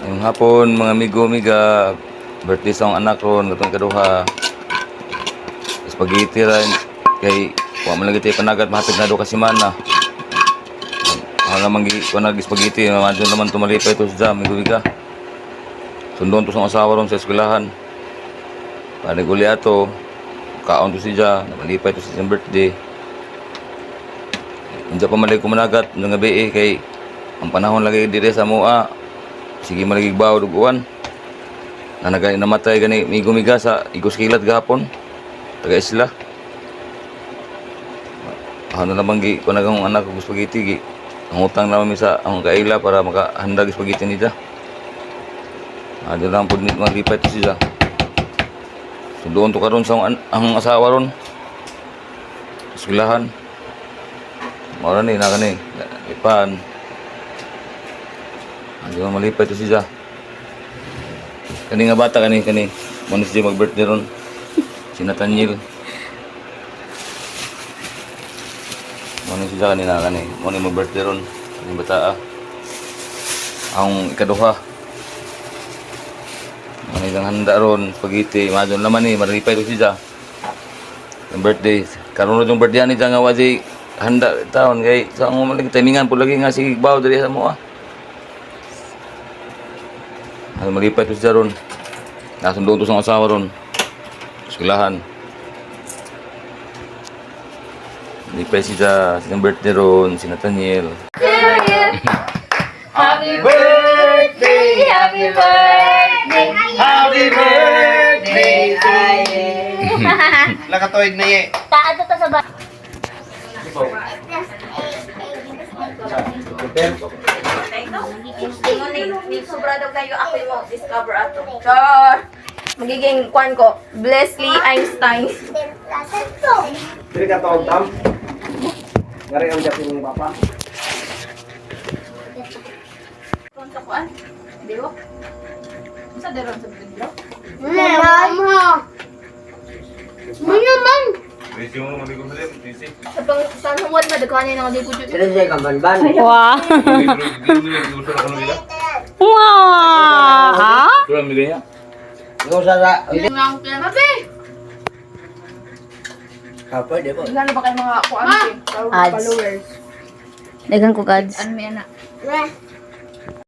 Yung hapon, mga amigo-amiga, birthday sa akong anak ron, gatong ikaduha. Spaghetti rin, kay wa man lagi tayo panagat, mahatid na do kasi mana. Naman spaghetti, doon naman tumalipay ito sa amigo-amiga. Sundon to sa asawa ron sa eskwelahan. Paniguli ato, kaon to siya, namalipay to sa birthday. Hindi pa malay ko managat, ng gabi kay ang panahon lagi dire sa mua. Sige malagig bawo duguan. Na namatay gani migo-miga sa igos kilat gahapon. Taga isla. Ano naman gi kunagang anak ko spaghetti gi. Ang utang naman mi sa ang kaila para makahanda gi spaghetti nila. Ado lang pud nit malipay to siya. So doon to karon sa ang asawa ron. Eskwelahan. Mao ni na kani ipan. Hindi mo malipay to siya. Kani nga bata kani mo siya mag-birthday ron. Si Nathaniel. Mo siya kanina mo ni mag-birthday ron. Kani bata ang ikaduha. Ano lang handa ron, spaghetti, madon naman ni malipay to siya. Ang birthday. Karon yung birthday ni nga waji handa taon kay sa mo malagi timingan pud lagi nga si baw diri sa mo Ano malipay to siya ron. Nasundo to sa asawa ron. Eskwelahan. Malipay siya sa birthday ron, si Nathaniel. Happy birthday, happy birthday, happy birthday, Lakatoig na ye. Taado to sa ba? Sobrado kayo ako mo discover ato. Char! Magiging kwan ko, Leslie Einstein. Dili ka tawag tam. Ngari ang japin ng papa. Kung sa kwan? Diwo? Sa deron sa video? Busy mo mamigo sa busy. Sa hungwad madagkanin ang di ko dito. Sila siya kamban-ban. Wow. Wow. Ha? Ito ang bigay niya. Yung sa Hindi nga ako kinabi. pwede po. Lalo ba kayo mga kuan? Ads. Followers. Dagan ko, Gads. Ano may anak?